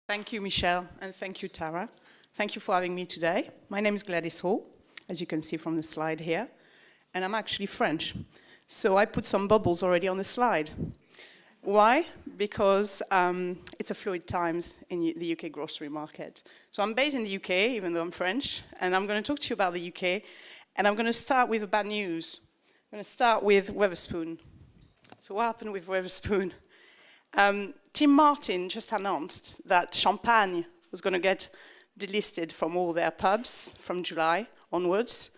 Thank you, Michelle, and thank you, Tara. Thank you for having me today. My name is Gwladys, as you can see from the slide here, and I'm actually French. So I put some bubbles already on the slide. Why? Because it's a fluid times in the UK grocery market. So I'm based in the UK, even though I'm French, and I'm going to talk to you about the UK, and I'm going to start with the bad news. I'm going to start with Wetherspoon. So what happened with Wetherspoon? Tim Martin just announced that Champagne was going to get delisted from all their pubs from July onwards.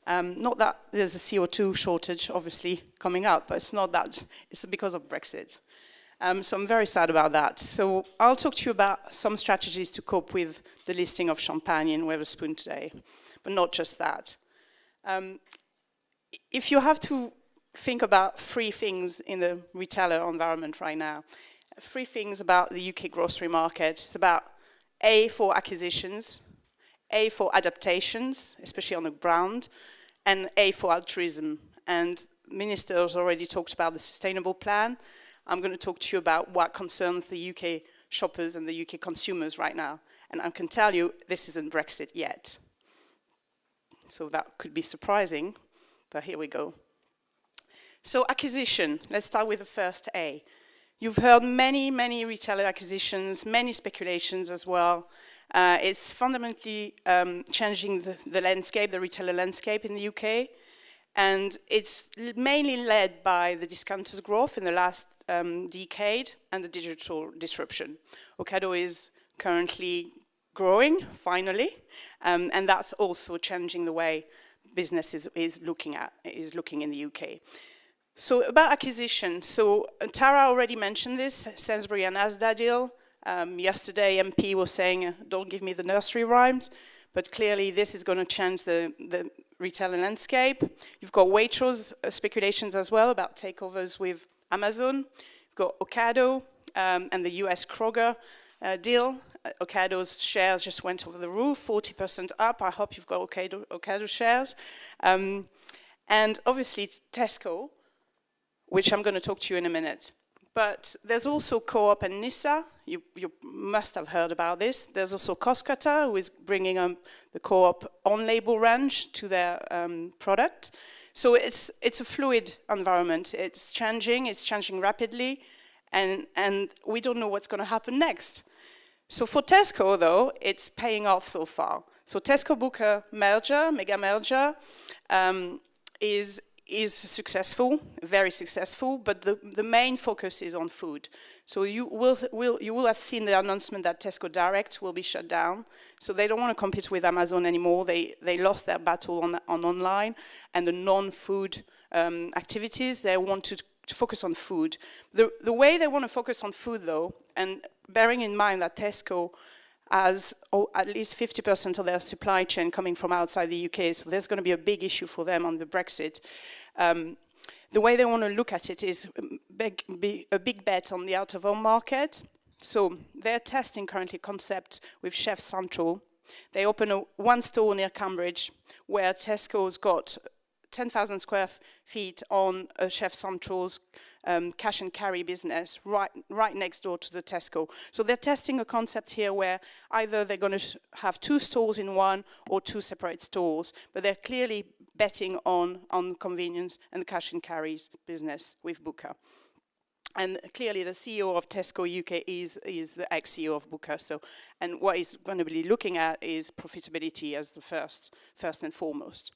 Not that there's a CO2 shortage, obviously, coming up, but it's not that. It's because of Brexit. So I'm very sad about that. So I'll talk to you about some strategies to cope with the listing of Champagne in Wetherspoon today, but not just that. If you have to think about three things in the retailer environment right now, three things about the UK grocery market. It's about A, for acquisitions, A, for adaptations, especially on the ground, and A, for altruism. And ministers already talked about the sustainable plan. I'm going to talk to you about what concerns the UK shoppers and the UK consumers right now. And I can tell you, this isn't Brexit yet. So that could be surprising, but here we go. So acquisition, let's start with the first A. You've heard many retailer acquisitions, many speculations as well. It's fundamentally changing the landscape, the retailer landscape in the UK. And it's mainly led by the discounters' growth in the last decade and the digital disruption. Ocado is currently growing, finally, and that's also changing the way business is looking in the UK. So about acquisition, so Tara already mentioned this, Sainsbury and Asda deal. Yesterday MP was saying, don't give me the nursery rhymes, but clearly this is going to change the retailer landscape. You've got Waitrose speculations as well about takeovers with Amazon. You've got Ocado and the US Kroger deal. Ocado's shares just went over the roof, 40% up. I hope you've got Ocado shares. And obviously Tesco, which I'm going to talk to you in a minute. But there's also Co-op and Nisa. You must have heard about this. There's also Costcutter, who is bringing the Co-op on-label range to their product. So it's a fluid environment. It's changing rapidly, and we don't know what's going to happen next. So for Tesco, though, it's paying off so far. So Tesco-Booker merger, mega merger, is successful, very successful, but the main focus is on food. So you will have seen the announcement that Tesco Direct will be shut down. So they don't want to compete with Amazon anymore. They lost their battle on online and the non-food activities. They want to focus on food. The way they want to focus on food, though, and bearing in mind that Tesco has at least 50% of their supply chain coming from outside the UK, so there's going to be a big issue for them on the Brexit. The way they want to look at it is a big bet on the out-of-home market. So they're testing currently concept with Chef Central. They open one store near Cambridge where Tesco's got 10,000 square feet on Chef Central's cash and carry business right next door to the Tesco. So they're testing a concept here where either they're going to have two stores in one or two separate stores, but they're clearly betting on convenience and the cash and carries business with Booker. And clearly the CEO of Tesco UK is the ex-CEO of Booker. So, and what he's going to be looking at is profitability as the first and foremost.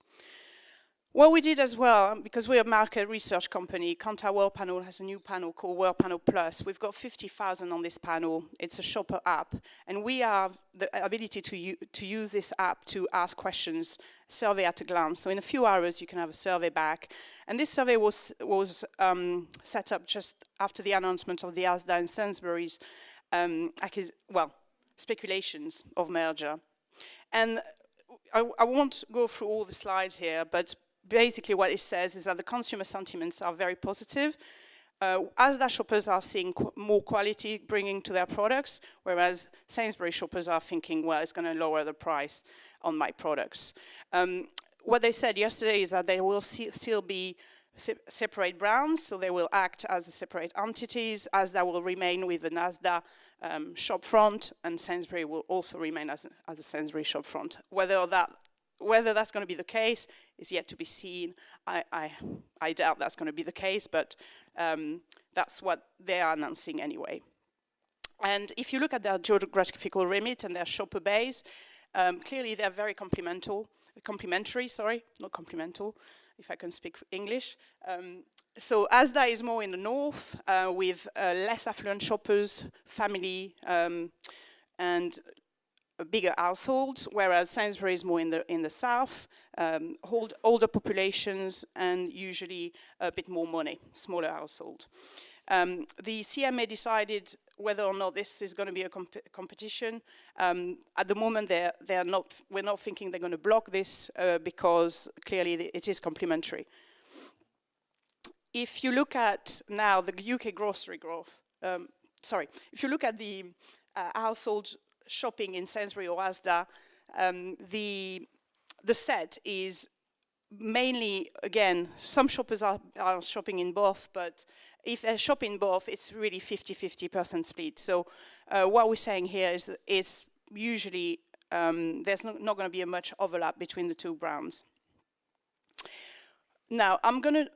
What we did as well, because we're a market research company, Kantar World Panel has a new panel called World Panel Plus. We've got 50,000 on this panel. It's a shopper app. And we have the ability to use this app to ask questions, survey at a glance. So in a few hours, you can have a survey back. And this survey was set up just after the announcement of the Asda and Sainsbury's speculations of merger. And I won't go through all the slides here, but basically what it says is that the consumer sentiments are very positive. Asda shoppers are seeing more quality bringing to their products, whereas Sainsbury shoppers are thinking, well, it's going to lower the price on my products. What they said yesterday is that there will still be separate brands, so they will act as separate entities. Asda will remain with an Asda shop front, and Sainsbury will also remain as a Sainsbury shop front. Whether that's going to be the case is yet to be seen. I doubt that's going to be the case, but that's what they are announcing anyway. And if you look at their geographical remit and their shopper base, clearly they're very complementary, not complemental, if I can speak English. So Asda is more in the north, with less affluent shoppers, family, and bigger households, whereas Sainsbury is more in the south, older populations, and usually a bit more money, smaller household. The CMA decided whether or not this is going to be a competition. At the moment, we're not thinking they're going to block this because clearly it is complementary. If you look at now the UK grocery growth, if you look at the household shopping in Sainsbury or Asda, the set is mainly, again, some shoppers are shopping in both, but if they shop in both, it's really 50-50% split. So what we're saying here is that it's usually, there's not going to be much overlap between the two brands. Now, I'm gonna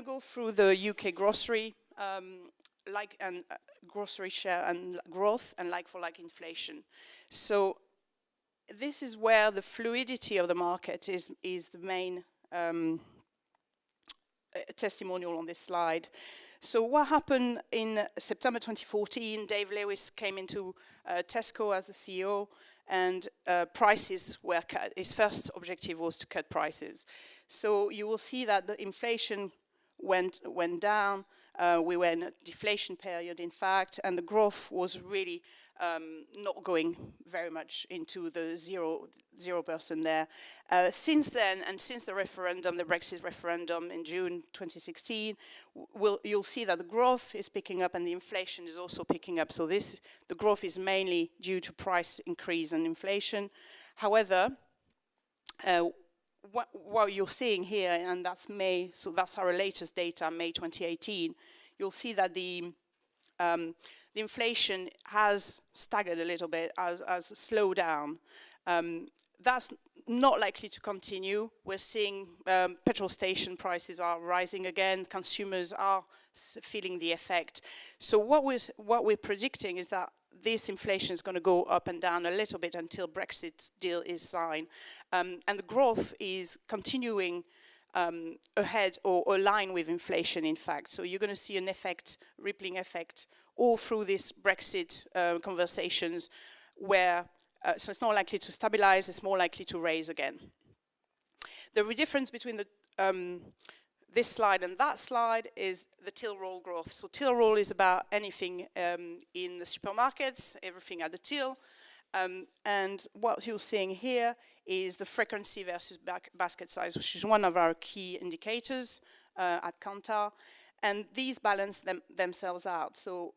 go through the UK grocery grocery share and growth and like-for-like inflation. So this is where the fluidity of the market is the main testimonial on this slide. So what happened in September 2014, Dave Lewis came into Tesco as the CEO, and prices were cut. His first objective was to cut prices. So you will see that the inflation went down. We were in a deflation period, in fact, and the growth was really not going very much into the 0% there. Since then, and since the referendum, the Brexit referendum in June 2016, you'll see that the growth is picking up and the inflation is also picking up. So the growth is mainly due to price increase and inflation. However, what you're seeing here, and that's May, so that's our latest data, May 2018, you'll see that the inflation has staggered a little bit, has slowed down. That's not likely to continue. We're seeing petrol station prices are rising again. Consumers are feeling the effect. So what we're predicting is that this inflation is going to go up and down a little bit until Brexit deal is signed. And the growth is continuing ahead or align with inflation, in fact. So you're going to see an effect, rippling effect, all through this Brexit conversations where, so it's not likely to stabilize, it's more likely to raise again. The difference between this slide and that slide is the till roll growth. So till roll is about anything in the supermarkets, everything at the till. And what you're seeing here is the frequency versus basket size, which is one of our key indicators at Kantar. And these balance themselves out. So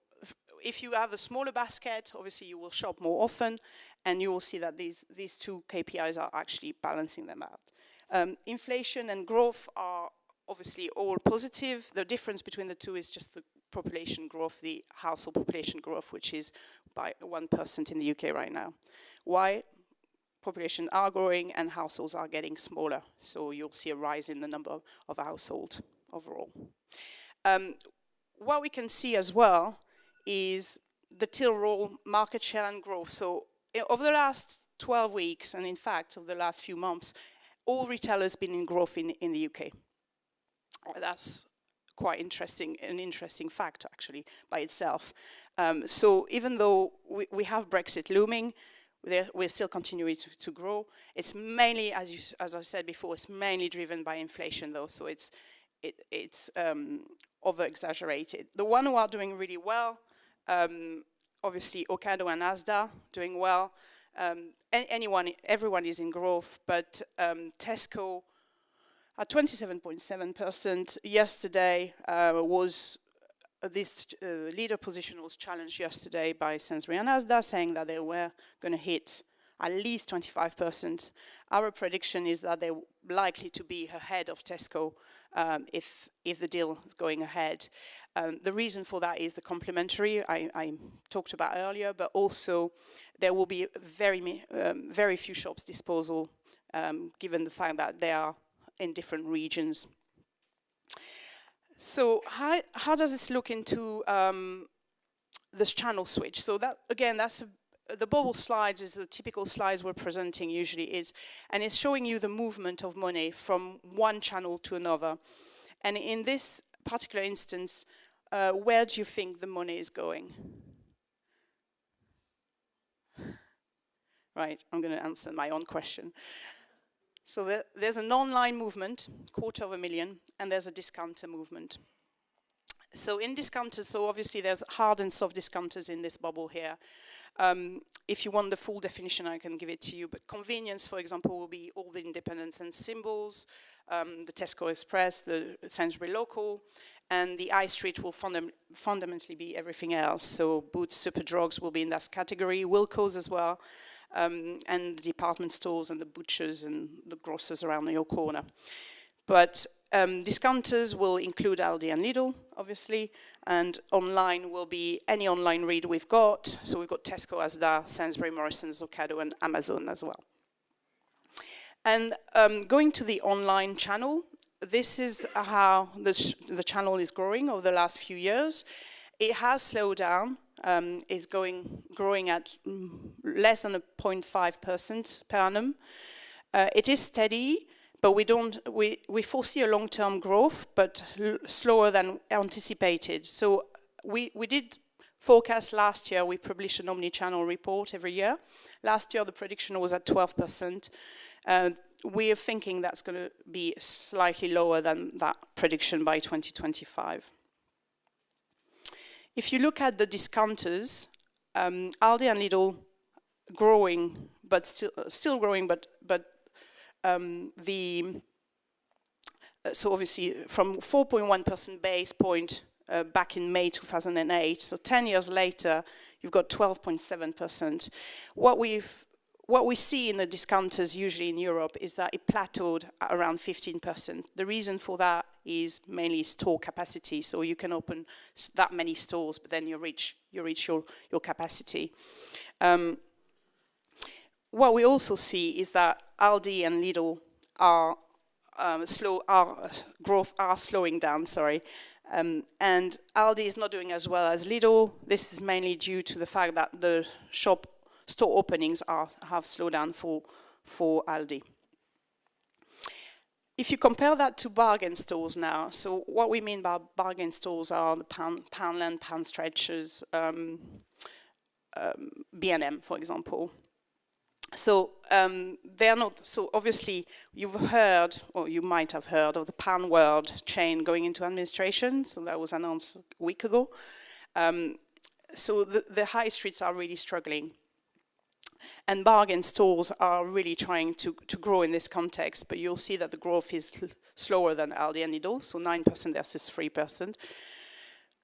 if you have a smaller basket, obviously you will shop more often, and you will see that these two KPIs are actually balancing them out. Inflation and growth are obviously all positive. The difference between the two is just the population growth, the household population growth, which is by 1% in the UK right now. Why? Population are growing and households are getting smaller. So you'll see a rise in the number of households overall. What we can see as well is the till roll market share and growth. So over the last 12 weeks, and in fact, over the last few months, all retailers been in growth in the UK. That's quite interesting, an interesting fact actually by itself. So even though we have Brexit looming, we're still continuing to grow. It's mainly, as I said before, it's mainly driven by inflation though, so it's over-exaggerated. The one who are doing really well, obviously Ocado and Asda doing well. Everyone is in growth, but Tesco at 27.7% yesterday this leader position was challenged yesterday by Sainsbury and Asda, saying that they were going to hit at least 25%. Our prediction is that they're likely to be ahead of Tesco if the deal is going ahead. The reason for that is the complementary I talked about earlier, but also there will be very few shops disposal, given the fact that they are in different regions. So how does this look into this channel switch? So that, again, the bubble slides is the typical slides we're presenting usually and it's showing you the movement of money from one channel to another. And in this particular instance, where do you think the money is going? Right, I'm going to answer my own question. So there's an online movement, 250,000, and there's a discounter movement. So in discounters, so obviously there's hard and soft discounters in this bubble here. If you want the full definition, I can give it to you. But convenience, for example, will be all the independents and symbols, the Tesco Express, the Sainsbury Local, and the high street will fundamentally be everything else. So Boots, Superdrugs will be in that category, Wilko's as well, and department stores and the butchers and the grocers around your corner. But discounters will include Aldi and Lidl, obviously, and online will be any online read we've got. So we've got Tesco, Asda, Sainsbury, Morrison's, Ocado, and Amazon as well. And going to the online channel, this is how the channel is growing over the last few years. It has slowed down. It's growing at less than 0.5% per annum. It is steady, but we foresee a long-term growth, but slower than anticipated. So we did forecast last year. We published an omni-channel report every year. Last year the prediction was at 12%. We are thinking that's going to be slightly lower than that prediction by 2025. If you look at the discounters, Aldi and Lidl growing, but still growing, but so obviously from 4.1% base point back in May 2008, so 10 years later, you've got 12.7%. What we see in the discounters usually in Europe is that it plateaued at around 15%. The reason for that is mainly store capacity. So you can open that many stores, but then you reach your capacity. What we also see is that Aldi and Lidl growth are slowing down. And Aldi is not doing as well as Lidl. This is mainly due to the fact that the store openings have slowed down for Aldi. If you compare that to bargain stores now, so what we mean by bargain stores are the Poundland, Pound Stretchers, B&M, for example. So they're not. So obviously, you've heard, or you might have heard, of the Pound World chain going into administration. So that was announced a week ago. So the high streets are really struggling. And bargain stores are really trying to grow in this context, but you'll see that the growth is slower than Aldi and Lidl, so 9% versus 3%.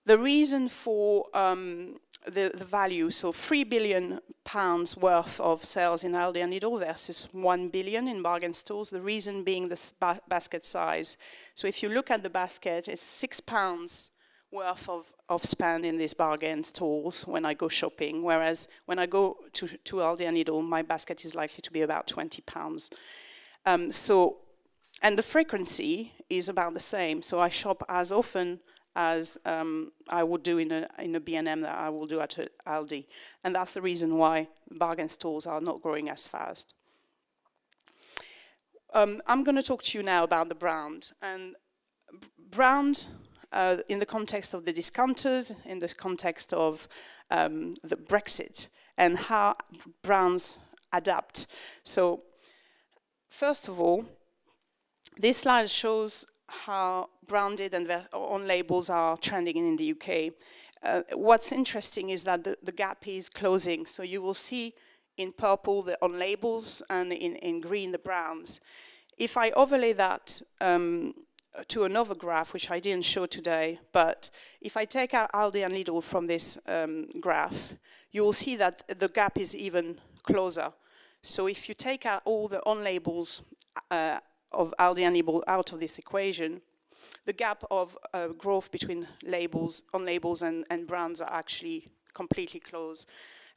The reason for the value, so £3 billion worth of sales in Aldi and Lidl versus 1 billion in bargain stores, the reason being the basket size. So if you look at the basket, it's £6 worth of spend in these bargain stores when I go shopping, whereas when I go to Aldi and Lidl, my basket is likely to be about £20. And the frequency is about the same. So I shop as often as I would do in a B&M that I will do at Aldi. And that's the reason why bargain stores are not growing as fast. I'm going to talk to you now about the brand. And brand, in the context of the discounters, in the context of the Brexit, and how brands adapt. So, first of all, this slide shows how branded and their own labels are trending in the UK. What's interesting is that the gap is closing. So you will see in purple the on labels and in green the brands. If I overlay that to another graph, which I didn't show today, but if I take out Aldi and Lidl from this graph, you will see that the gap is even closer. So if you take out all the on-labels of Aldi and Lidl out of this equation, the gap of growth between on-labels and brands are actually completely closed.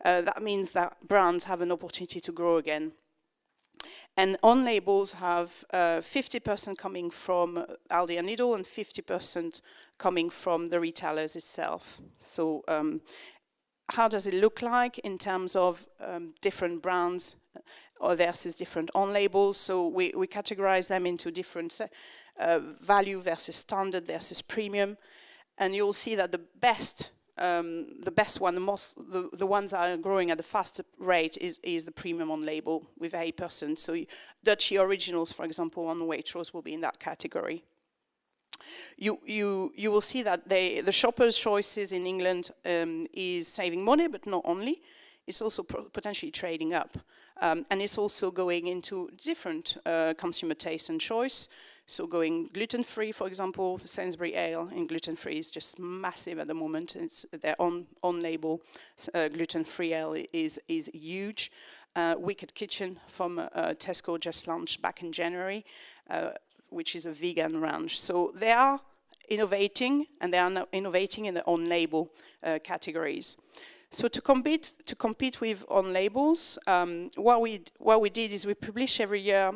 That means that brands have an opportunity to grow again. And on-labels have 50% coming from Aldi and Lidl and 50% coming from the retailers itself. So how does it look like in terms of different brands or versus different on-labels? So we categorize them into different value versus standard versus premium. And you'll see that the best one, the ones that are growing at the fastest rate is the premium on label with 8%. So Dutchy Originals, for example, on Waitrose will be in that category. You will see that the shoppers' choices in England is saving money, but not only. It's also potentially trading up. And it's also going into different consumer taste and choice. So going gluten-free, for example, the Sainsbury Ale in gluten-free is just massive at the moment. It's their on-label gluten-free ale is huge. Wicked Kitchen from Tesco just launched back in January, which is a vegan ranch. So they are innovating, and they are now innovating in the on-label categories. So to compete with on-labels, what we did is we publish every year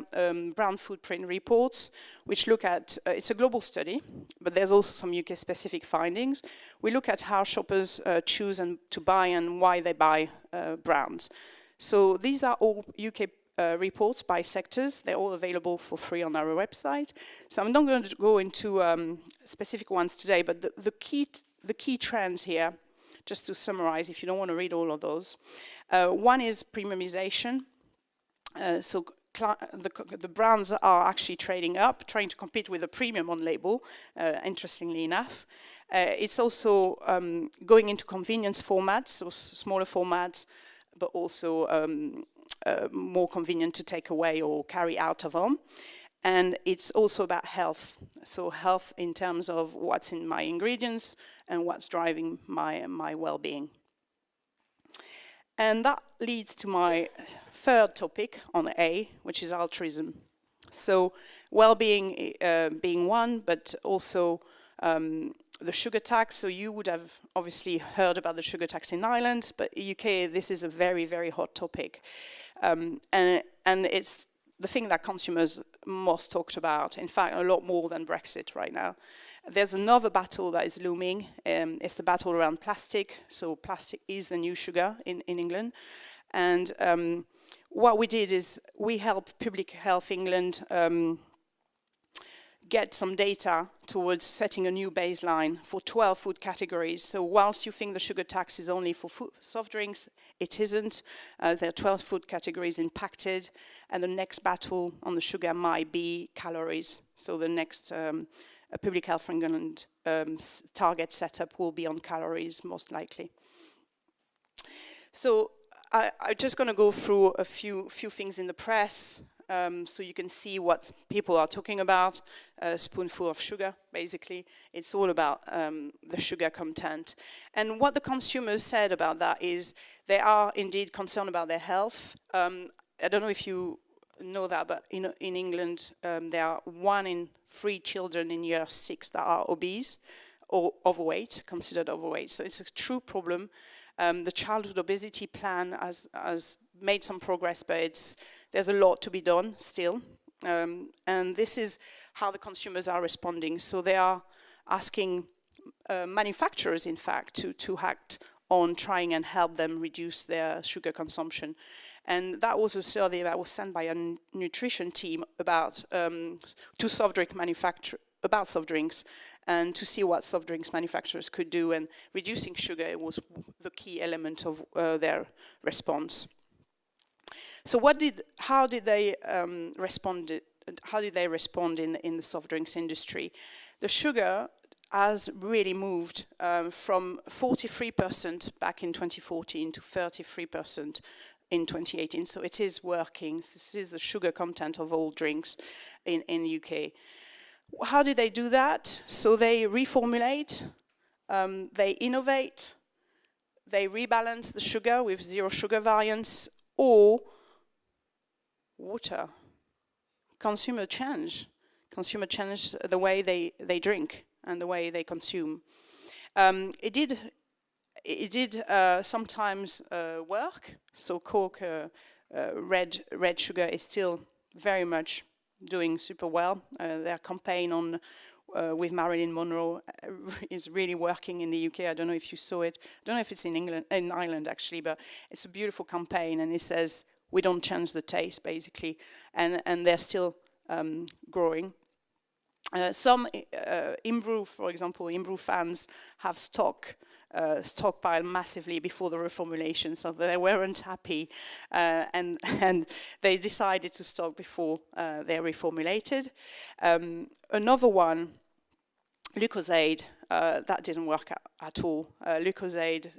brand footprint reports, which look at, it's a global study, but there's also some UK-specific findings. We look at how shoppers choose to buy and why they buy brands. So these are all UK reports by sectors. They're all available for free on our website. So I'm not going to go into specific ones today, but the key trends here, just to summarize, if you don't want to read all of those. One is premiumization. So the brands are actually trading up, trying to compete with a premium on label, interestingly enough. It's also going into convenience formats, so smaller formats, but also more convenient to take away or carry out of home. And it's also about health. So health in terms of what's in my ingredients and what's driving my well-being. And that leads to my third topic on A, which is altruism. So well-being being one, but also the sugar tax. So you would have obviously heard about the sugar tax in Ireland, but in the UK, this is a very, very hot topic. And it's the thing that consumers most talked about, in fact, a lot more than Brexit right now. There's another battle that is looming. It's the battle around plastic. So plastic is the new sugar in England. And what we did is we helped Public Health England get some data towards setting a new baseline for 12 food categories. So whilst you think the sugar tax is only for soft drinks, it isn't. There are 12 food categories impacted, and the next battle on the sugar might be calories. So the next Public Health England target setup will be on calories, most likely. So I'm just going to go through a few things in the press, so you can see what people are talking about. A spoonful of sugar, basically. It's all about the sugar content. And what the consumers said about that is they are indeed concerned about their health. I don't know if you know that, but in England, there are 1 in 3 children in year 6 that are obese or overweight, considered overweight. So it's a true problem. The childhood obesity plan has made some progress, but there's a lot to be done still. And this is how the consumers are responding. So they are asking manufacturers, in fact, to act on trying and help them reduce their sugar consumption. And that was a survey that was sent by a nutrition team about to soft drink manufacturers, about soft drinks, and to see what soft drinks manufacturers could do. And reducing sugar was the key element of their response. So how did they respond? How did they respond in the soft drinks industry? The sugar has really moved from 43% back in 2014 to 33% in 2018. So it is working. This is the sugar content of all drinks in the UK. How did they do that? So they reformulate, they innovate, they rebalance the sugar with zero sugar variants, or water. Consumer change the way they drink and the way they consume. It did sometimes work. So Coke, red sugar is still very much doing super well. Their campaign on with Marilyn Monroe is really working in the UK. I don't know if you saw it. I don't know if it's in Ireland actually, but it's a beautiful campaign, and it says we don't change the taste basically, and they're still growing. Some Imbrew, for example, Imbrew fans have stockpiled massively before the reformulation, so they weren't happy, and they decided to stock before they reformulated. Another one, Lucozade, that didn't work at all. Lucozade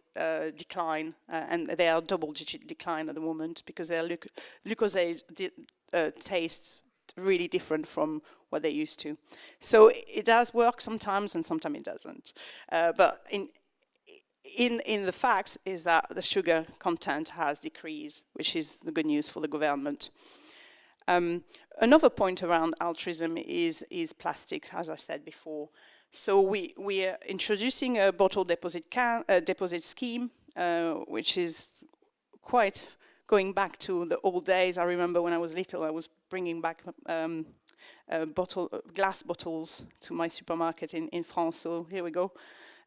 decline, and they are double-digit decline at the moment because their Lucozade tastes really different from what they used to. So it does work sometimes, and sometimes it doesn't. But in the facts is that the sugar content has decreased, which is the good news for the government. Another point around altruism is plastic, as I said before. So we are introducing a bottle deposit scheme, which is quite going back to the old days. I remember when I was little, I was bringing back glass bottles to my supermarket in France. So here we go.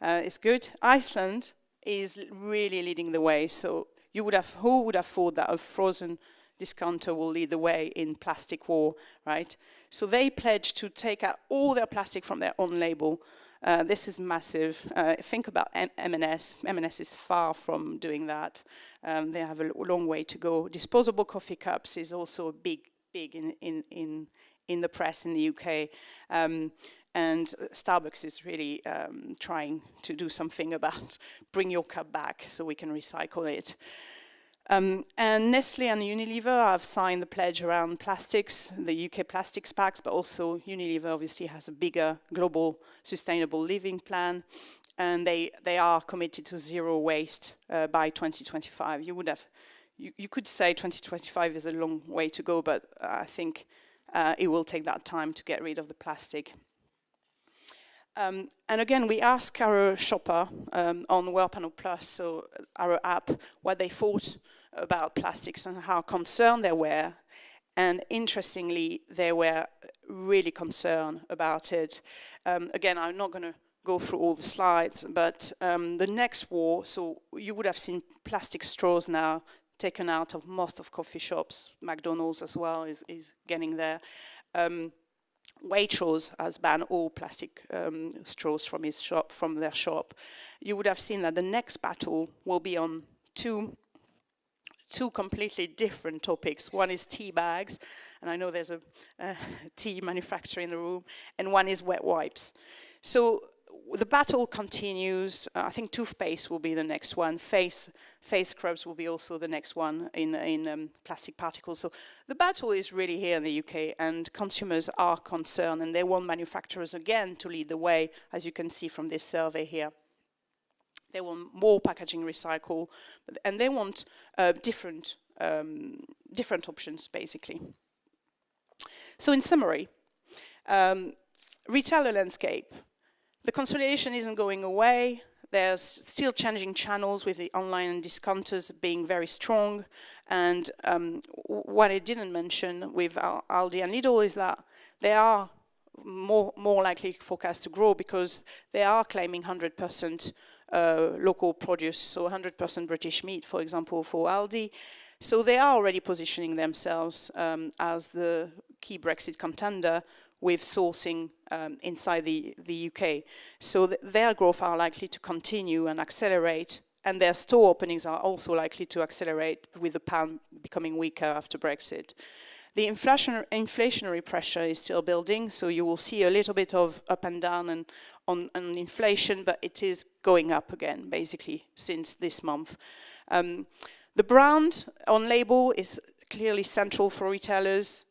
It's good. Iceland is really leading the way. So who would have thought that a frozen discounter will lead the way in plastic war, right? So they pledged to take out all their plastic from their own label. This is massive. Think about M&S. M&S is far from doing that. They have a long way to go. Disposable coffee cups is also big in the press in the UK. And Starbucks is really trying to do something about bring your cup back so we can recycle it. And Nestle and Unilever have signed the pledge around plastics, the UK Plastics Pact, but also Unilever obviously has a bigger global sustainable living plan, and they are committed to zero waste by 2025. You could say 2025 is a long way to go, but I think it will take that time to get rid of the plastic. And again, we ask our shopper on World Panel Plus, so our app, what they thought about plastics and how concerned they were. And interestingly, they were really concerned about it. Again, I'm not going to go through all the slides, but the next war, so you would have seen plastic straws now taken out of most of coffee shops. McDonald's as well is getting there. Waitrose has banned all plastic straws from their shop. You would have seen that the next battle will be on two completely different topics. One is tea bags, and I know there's a tea manufacturer in the room, and one is wet wipes. So the battle continues. I think toothpaste will be the next one. Face scrubs will be also the next one in plastic particles. So the battle is really here in the UK, and consumers are concerned, and they want manufacturers again to lead the way, as you can see from this survey here. They want more packaging recycle, and they want different options, basically. So in summary, retailer landscape. The consolidation isn't going away. There's still changing channels with the online and discounters being very strong. And what I didn't mention with Aldi and Lidl is that they are more likely forecast to grow because they are claiming 100% local produce, so 100% British meat, for example, for Aldi. So they are already positioning themselves as the key Brexit contender with sourcing inside the UK. So their growth are likely to continue and accelerate, and their store openings are also likely to accelerate with the pound becoming weaker after Brexit. The inflationary pressure is still building, so you will see a little bit of up and down and on inflation, but it is going up again, basically, since this month. The brand on label is clearly central for retailers.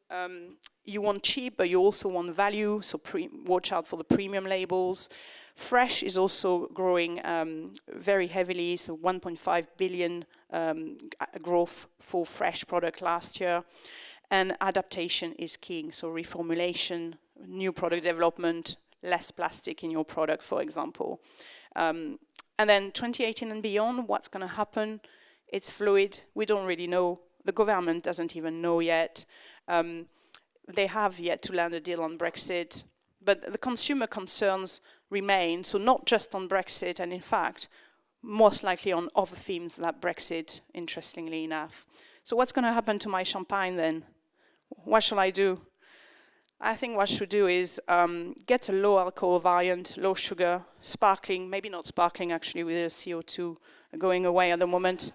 You want cheap, but you also want value, so watch out for the premium labels. Fresh is also growing very heavily, so 1.5 billion growth for fresh product last year. And adaptation is key, so reformulation, new product development, less plastic in your product, for example. And then 2018 and beyond, what's going to happen? It's fluid. We don't really know. The government doesn't even know yet. They have yet to land a deal on Brexit. But the consumer concerns remain, so not just on Brexit, and in fact, most likely on other themes like Brexit, interestingly enough. So what's going to happen to my champagne then? What shall I do? I think what I should do is get a low alcohol variant, low sugar, sparkling, maybe not sparkling actually with the CO2 going away at the moment.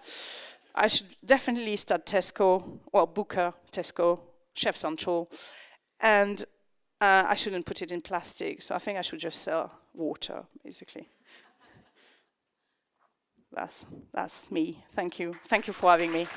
I should definitely start Tesco, or Booker, Tesco, Chef Central, and I shouldn't put it in plastic, so I think I should just sell water, basically. That's me. Thank you. Thank you for having me.